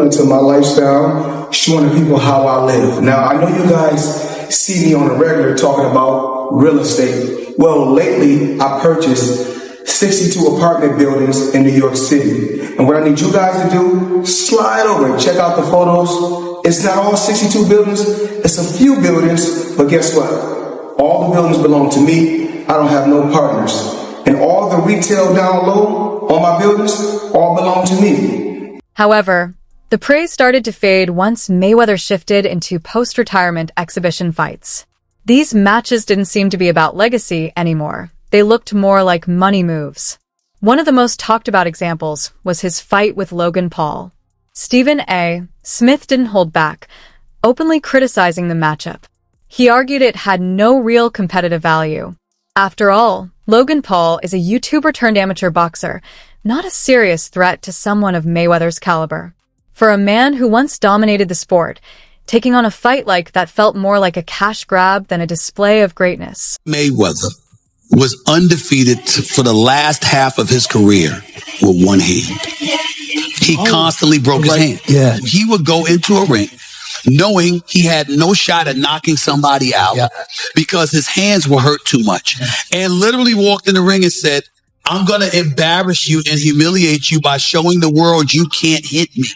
into my lifestyle, showing the people how I live. Now, I know you guys see me on a regular talking about real estate. Well, lately I purchased 62 apartment buildings in New York City. And what I need you guys to do, slide over and check out the photos. It's not all 62 buildings, it's a few buildings, but guess what? All the buildings belong to me. I don't have no partners. And all the retail down low on my buildings all belong to me. However, the praise started to fade once Mayweather shifted into post-retirement exhibition fights. These matches didn't seem to be about legacy anymore. They looked more like money moves. One of the most talked about examples was his fight with Logan Paul. Stephen A. Smith didn't hold back, openly criticizing the matchup. He argued it had no real competitive value. After all, Logan Paul is a YouTuber-turned-amateur boxer, not a serious threat to someone of Mayweather's caliber. For a man who once dominated the sport, taking on a fight like that felt more like a cash grab than a display of greatness. Mayweather was undefeated for the last half of his career with one hand. He constantly broke his hand. Yeah. He would go into a ring knowing he had no shot at knocking somebody out because his hands were hurt too much, and literally walked in the ring and said, I'm going to embarrass you and humiliate you by showing the world you can't hit me.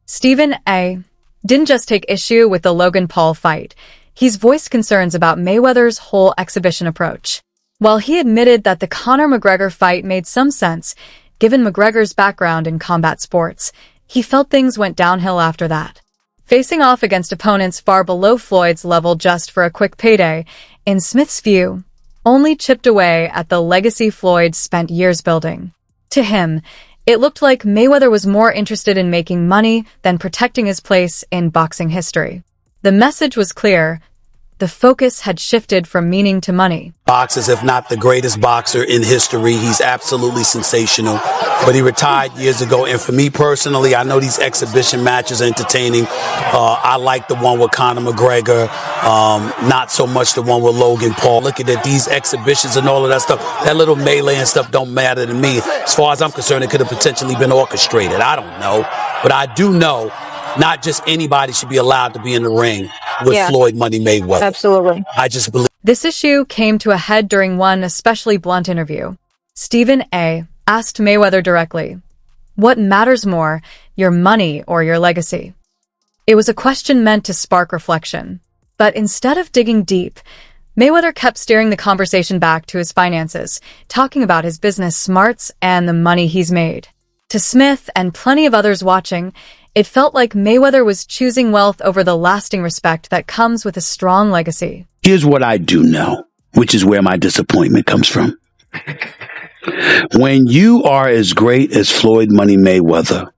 Stephen A. didn't just take issue with the Logan Paul fight. He's voiced concerns about Mayweather's whole exhibition approach. While he admitted that the Conor-McGregor fight made some sense, given McGregor's background in combat sports, he felt things went downhill after that. Facing off against opponents far below Floyd's level just for a quick payday, in Smith's view, only chipped away at the legacy Floyd spent years building. To him, it looked like Mayweather was more interested in making money than protecting his place in boxing history. The message was clear. The focus had shifted from meaning to money. Boxers, if not the greatest boxer in history. He's absolutely sensational. But he retired years ago. And for me personally, I know these exhibition matches are entertaining. I like the one with Conor McGregor. Not so much the one with Logan Paul. Looking at these exhibitions and all of that stuff, that little melee and stuff don't matter to me. As far as I'm concerned, it could have potentially been orchestrated. I don't know. But I do know not just anybody should be allowed to be in the ring with Floyd Money Mayweather. Absolutely. I just believe. This issue came to a head during one especially blunt interview. Stephen A. asked Mayweather directly, "What matters more, your money or your legacy?" It was a question meant to spark reflection. But instead of digging deep, Mayweather kept steering the conversation back to his finances, talking about his business smarts and the money he's made. To Smith and plenty of others watching, it felt like Mayweather was choosing wealth over the lasting respect that comes with a strong legacy. Here's what I do know, which is where my disappointment comes from. When you are as great as Floyd Money Mayweather,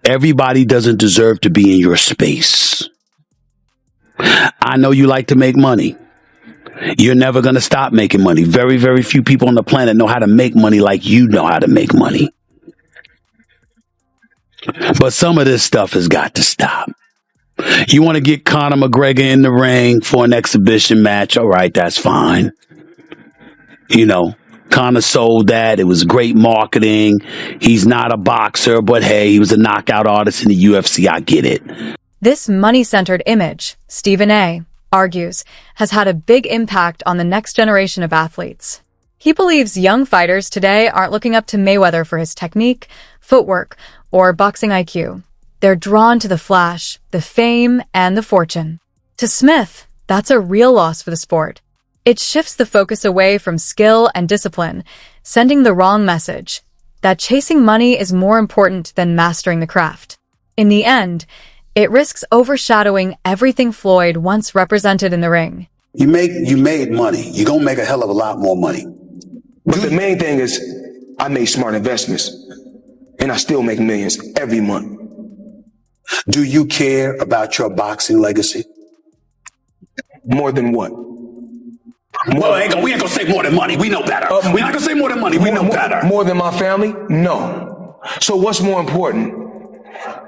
everybody doesn't deserve to be in your space. I know you like to make money. You're never going to stop making money. Very, very few people on the planet know how to make money like you know how to make money. But some of this stuff has got to stop. You want to get Conor McGregor in the ring for an exhibition match? All right, that's fine. You know, Conor sold that. It was great marketing. He's not a boxer, but hey, he was a knockout artist in the UFC. I get it. This money-centered image, Stephen A. argues, has had a big impact on the next generation of athletes. He believes young fighters today aren't looking up to Mayweather for his technique, footwork, or boxing IQ. They're drawn to the flash, the fame, and the fortune. To Smith, that's a real loss for the sport. It shifts the focus away from skill and discipline, sending the wrong message that chasing money is more important than mastering the craft. In the end, it risks overshadowing everything Floyd once represented in the ring. You made money. You're going to make a hell of a lot more money. But the main thing is I made smart investments, and I still make millions every month. Do you care about your boxing legacy? More than what? We ain't going to say more than money. We know better. We're not going to say more than money. We know better. More than my family? No. So what's more important?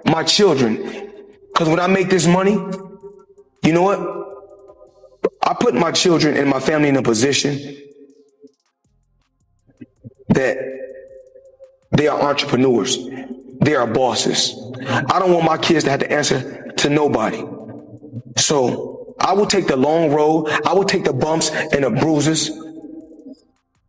My children. Because when I make this money, you know what? I put my children and my family in a position that they are entrepreneurs. they are bosses. I don't want my kids to have to answer to nobody. So I will take the long road. I will take the bumps and the bruises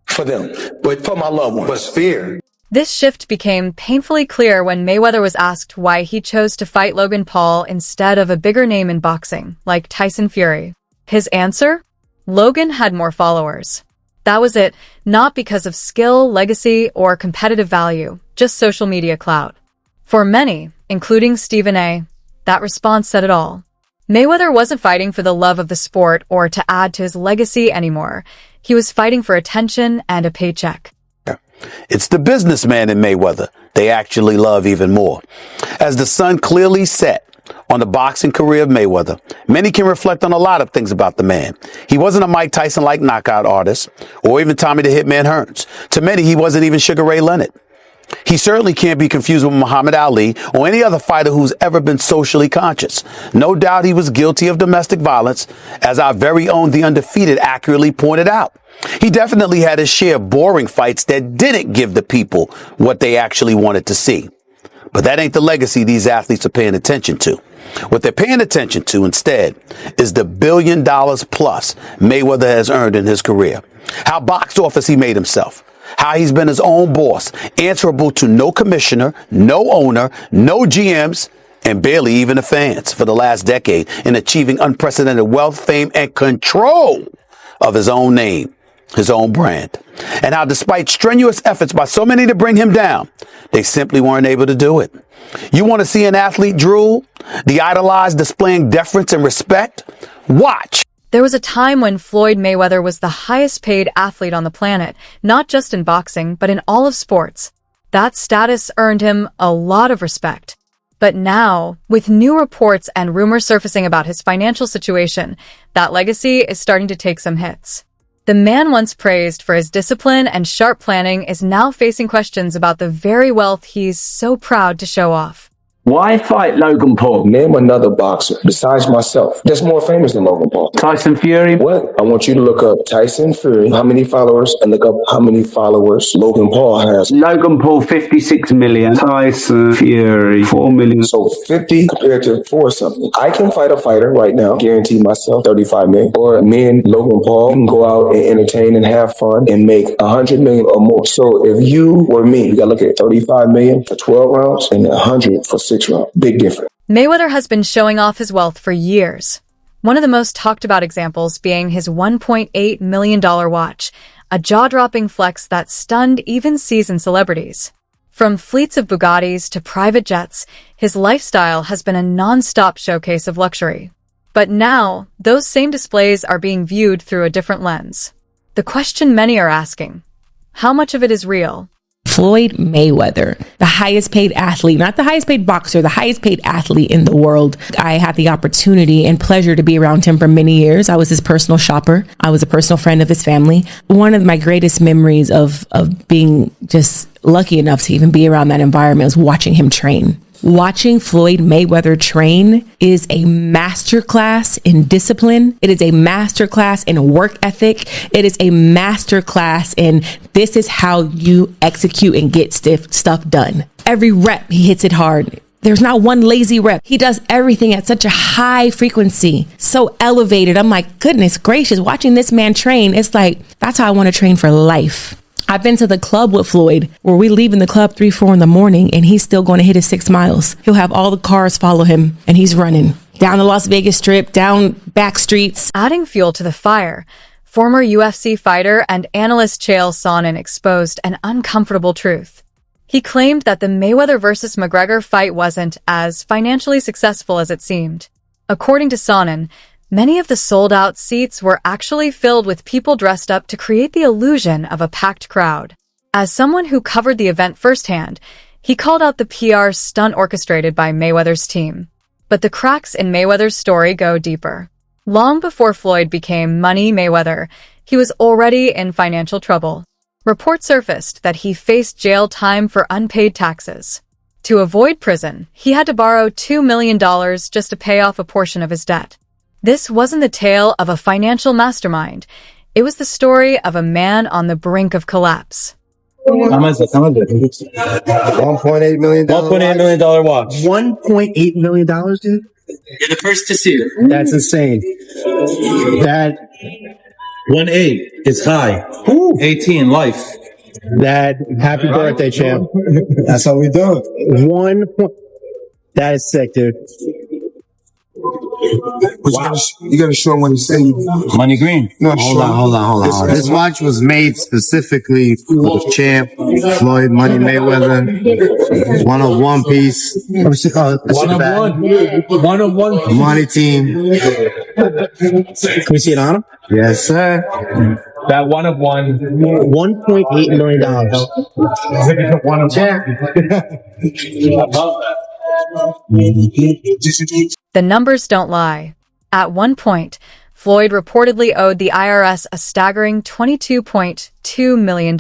for them, but for my loved ones. But fear. This shift became painfully clear when Mayweather was asked why he chose to fight Logan Paul instead of a bigger name in boxing, like Tyson Fury. His answer? Logan had more followers. That was it, not because of skill, legacy, or competitive value, just social media clout. For many, including Stephen A., that response said it all. Mayweather wasn't fighting for the love of the sport or to add to his legacy anymore. He was fighting for attention and a paycheck. It's the businessman in Mayweather they actually love even more. As the sun clearly set on the boxing career of Mayweather, many can reflect on a lot of things about the man. He wasn't a Mike Tyson-like knockout artist, or even Tommy the Hitman Hearns. To many, he wasn't even Sugar Ray Leonard. He certainly can't be confused with Muhammad Ali or any other fighter who's ever been socially conscious. No doubt he was guilty of domestic violence, as our very own The Undefeated accurately pointed out. He definitely had his share of boring fights that didn't give the people what they actually wanted to see. But that ain't the legacy these athletes are paying attention to. What they're paying attention to instead is the $1 billion plus Mayweather has earned in his career. How box office he made himself. How he's been his own boss, answerable to no commissioner, no owner, no GMs, and barely even the fans for the last decade in achieving unprecedented wealth, fame, and control of his own name, his own brand. And how despite strenuous efforts by so many to bring him down, they simply weren't able to do it. You want to see an athlete drool? The idolized displaying deference and respect? Watch. There was a time when Floyd Mayweather was the highest paid athlete on the planet, not just in boxing, but in all of sports. That status earned him a lot of respect. But now, with new reports and rumors surfacing about his financial situation, that legacy is starting to take some hits. The man once praised for his discipline and sharp planning is now facing questions about the very wealth he's so proud to show off. Why fight Logan Paul? Name another boxer besides myself that's more famous than Logan Paul. Tyson Fury? What? I want you to look up Tyson Fury, how many followers, and look up how many followers Logan Paul has. Logan Paul, 56 million. Tyson Fury, 4 million. So 50 compared to 4 something. I can fight a fighter right now, guarantee myself 35 million. Or me and Logan Paul can go out and entertain and have fun and make 100 million or more. So if you were me, you gotta look at 35 million for 12 rounds and 100 for 6 rounds. Big difference. Mayweather has been showing off his wealth for years. One of the most talked about examples being his $1.8 million watch, a jaw-dropping flex that stunned even seasoned celebrities. From fleets of Bugattis to private jets, his lifestyle has been a non-stop showcase of luxury. But now, those same displays are being viewed through a different lens. The question many are asking, how much of it is real? Floyd Mayweather, the highest paid athlete, not the highest paid boxer, the highest paid athlete in the world. I had the opportunity and pleasure to be around him for many years. I was his personal shopper. I was a personal friend of his family. One of my greatest memories of being just lucky enough to even be around that environment was watching him train. Watching Floyd Mayweather train is a masterclass in discipline. It is a masterclass in work ethic. It is a masterclass in this is how you execute and get stuff done. Every rep, he hits it hard. There's not one lazy rep. He does everything at such a high frequency, so elevated. I'm like, goodness gracious, watching this man train, it's like, that's how I want to train for life. I've been to the club with Floyd where we leave in the club 3-4 in the morning and he's still going to hit his 6 miles. He'll have all the cars follow him and he's running down the Las Vegas Strip, down back streets. Adding fuel to the fire, former UFC fighter and analyst Chael Sonnen exposed an uncomfortable truth. He claimed that the Mayweather vs. McGregor fight wasn't as financially successful as it seemed. According to Sonnen, many of the sold-out seats were actually filled with people dressed up to create the illusion of a packed crowd. As someone who covered the event firsthand, he called out the PR stunt orchestrated by Mayweather's team. But the cracks in Mayweather's story go deeper. Long before Floyd became Money Mayweather, he was already in financial trouble. Reports surfaced that he faced jail time for unpaid taxes. To avoid prison, he had to borrow $2 million just to pay off a portion of his debt. This wasn't the tale of a financial mastermind. It was the story of a man on the brink of collapse. How much is it? $1.8 million. $1.8 million watch. $1.8 million, dude? You're the first to see it. That's insane. That 1.8 is high. 18 life. happy birthday, champ. That's how we do it. That is sick, dude. You gotta show him what he said. Money green. No, Hold on. This watch was made specifically for the champ, Floyd Money Mayweather. One of one piece. What's it called? One of one. Money team. Can we see it on him? Yes, sir. That one of one. $1.8 million. One of champ. The numbers don't lie. At one point, Floyd reportedly owed the IRS a staggering $22.2 million.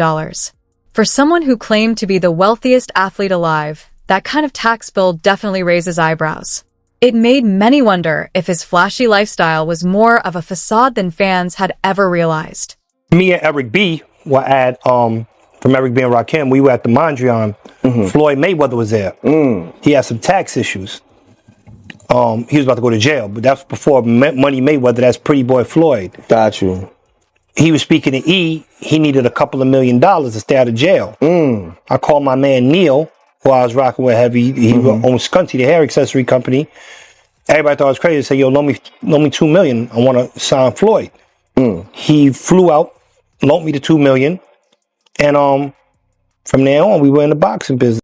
For someone who claimed to be the wealthiest athlete alive, that kind of tax bill definitely raises eyebrows. It made many wonder if his flashy lifestyle was more of a facade than fans had ever realized. Me and Eric B were at, from Eric B and Rakim, we were at the Mondrian. Floyd Mayweather was there. He had some tax issues. He was about to go to jail, but that's before Money Mayweather. That's Pretty Boy Floyd. Got you. He was speaking to E. He needed a couple of $1 million to stay out of jail. I called my man Neil, who I was rocking with heavy. He owned Scunty, the hair accessory company. Everybody thought I was crazy. Said, "Yo, loan me $2 million. I want to sign Floyd." He flew out, loaned me the $2 million, and from there on, we were in the boxing business.